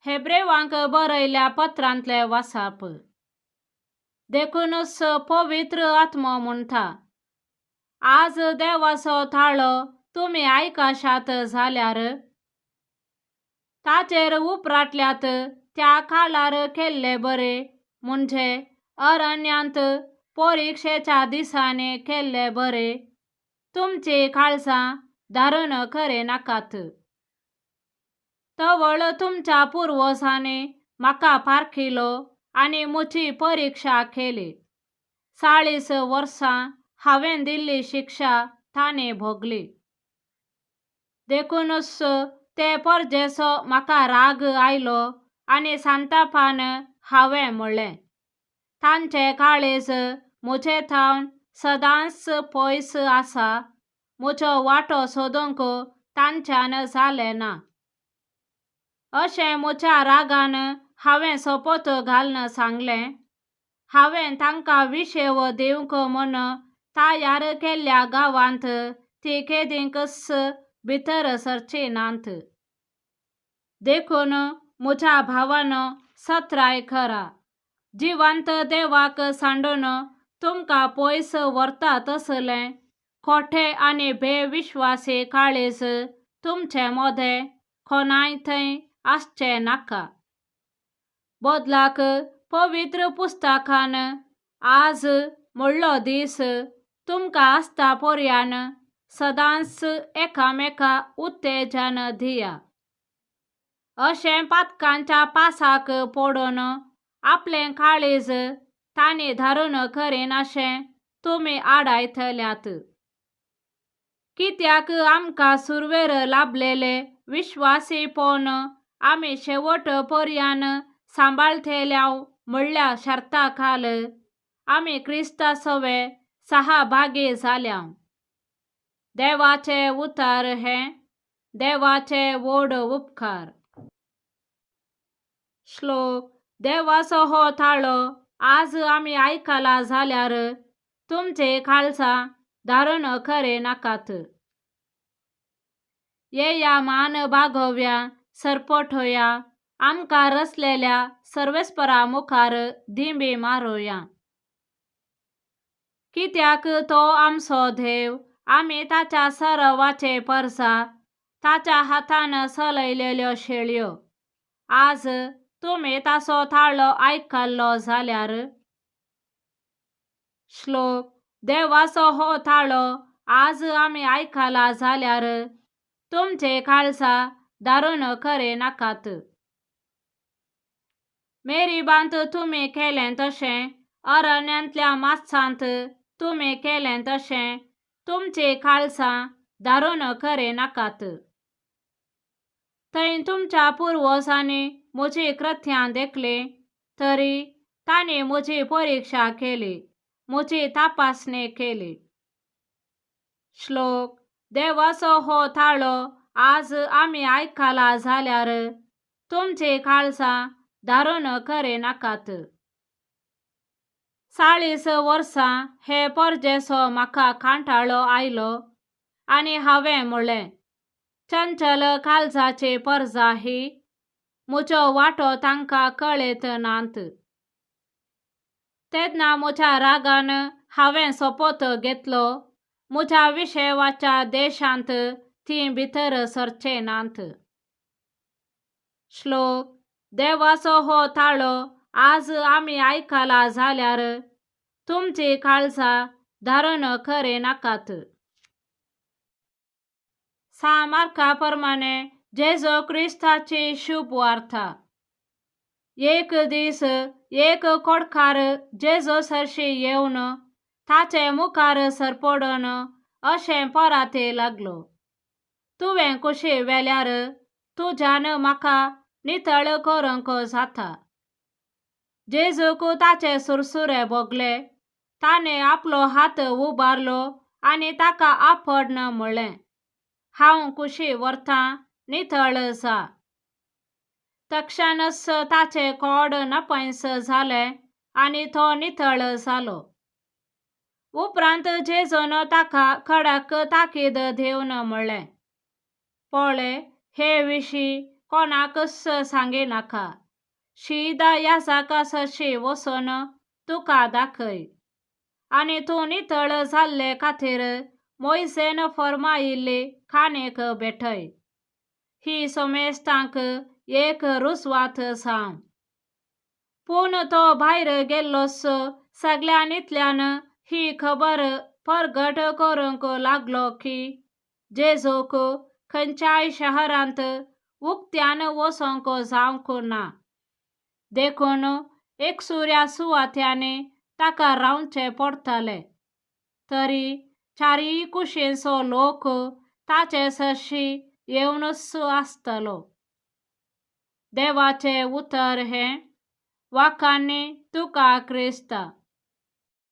हेब्रेवांक बरयल्या पत्रांतले वासाप. देखूनच पवित्र आत्मा म्हणटा, आज देवाचो थाळो तुमी आयकाशात जाल्यार ताचेर उपराटल्यात त्या काळार केल्ले बरे, म्हणजे अरण्यांत परीक्षेच्या दिसांनी केल्ले बरे, तुमची काळजां धारून खरे नाकात. तवळ तुमच्या पुर्वजांनी म्हाका पारखिलो आनी म्हजी परीक्षा केली. 40 वर्सां हांवें दिल्ली शिक्षा तांणी भोगली. देखूनच ते परजेचो म्हाका राग आयलो आनी सांतापान हांवें म्हणलें, तांचे काळीज म्हजे थावन सदांच पयस आसा, म्हजो वांटो सोदूंक तांच्यान जालें ना. अशें म्हज्या रागान हांवें सोपत घालून सांगलें, हांवें तांकां विशेव दिवंक म्हूण तयार केल्ल्या गांवांत ती केदींकच भितर सरची नात. देखून म्हज्या भावानो, सत्राय करा. जिवंत देवाक सांडून तुमकां पयस व्हरता तसलें खोटे आनी बेविश्वासी काळीज तुमचे मदें कोणाय थंय आसचें नाका. बदलाक पवित्र पुस्तकान आज म्हणलो दीस तुमकां आसता पर्यान सदांच एकामेका उत्तेजन दिया. अशें पातकांच्या पासाक पडून आपलें काळीज तांणी धारून करीन अशें तुमी आडायतल्यात. कित्याक आमकां सुरवेर लाभलेले विश्वासीपण आमी शेवट पर्यान सांबाळटल्यांव म्हणल्यार शर्ता खाल आमी क्रिस्ता सवे सहभागी जाल्यांव. देवाचे उतार हें देवाचे व्हड उपकार. श्लोक. देवाचो हो थाळो आज आमी आयकला जाल्यार तुमची काळजां धारून खरे नाकात. येया मान भागोवया, सरपटोया, आमकां रचलेल्या सर्वेस्परा मुखार दिंबी मारोया. कित्याक तो आमचो देव, आमी ताच्या सरवाचे परसा, ताच्या हातान चलयलेल्यो शेळयो. आज तुमी ताचो थाळो आयकल्लो जाल्यार. श्लोक. देवाचो हो थाळो आज आमी आयकला जाल्यार तुमचे काळजां धारून खरे नाकात. मेरीबांत तुमी केलें तशें, अरण्यांतल्या मात्सांत तुमी केलें तशें तुमची काळजां धारून खरे नाकात. थंय तुमच्या पुर्वजांनी म्हजी कृत्यां देखलीं, तरी तांणी म्हजी परीक्षा केली, म्हजी तपासणी केली. श्लोक. देवाचो हो थाळो आज आमी आयकला जाल्यार तुमची काळजां धारून खरे नाकात. 40 वर्सां हे परजेचो म्हाका कांटाळो आयलो आनी हांवें म्हणलें, चंचल काळजाची परजा ही, म्हजो वांटो तांकां कळीत नात. तेन्ना म्हज्या रागान हांवें सोपत घेतलो, म्हज्या विशेवाच्या देशांत ती भितर सरचे नात. श्लोक. देवाचो हो थाळो आज आमी आयकला जाल्यार तुमची काळजां धारून खरे नाकात. सामार्का प्रमाणे जेजू क्रिस्ताची शुभ वार्ता. एक दीस एक कोडकार जेजू सरशी येवन ताचे मुखार सरपडून अशें परते लागलो, तुवें कुशी वेल्यार तुज्यान म्हाका नितळ करूंक जाता. जेजूक ताचे सुरसुरे भोगले. ताणें आपलो हात उबारलो आनी ताका आपण म्हणलें, हांव कुशी व्हरतां, नितळ जा. तक्षणच ताचे कोड नपैस जालें आनी तो नितळ जालो. उपरांत जेजून ताका कडक ताकीद दिवन म्हणलें, पळय, हे विशीं कोणाकच सांगे नाका. शिदा यासाका सशे वसन तुका दाखय. आणि तू नितळ जाल्ले खातीर मोयसेन फरमायिल्ले खाणेक बेठय. ही समेस्तांक एक रुसवात सांग. पूण तो भायर गेल्लोस सगळ्यांनीतल्यान ही खबर परगट करूंक लागलो की जेजूक खंयच्याय शहरांत उक्त्यान वसोंक जावंक ना. देखून एकसुऱ्या सुवात्यांनी ताका रावचें पडटलें. तरी चारी कुशींचो लोक ताचे सरशी येवनच आसतलो. देवाचें उतर हें: वाखाणणी तुका क्रिस्त.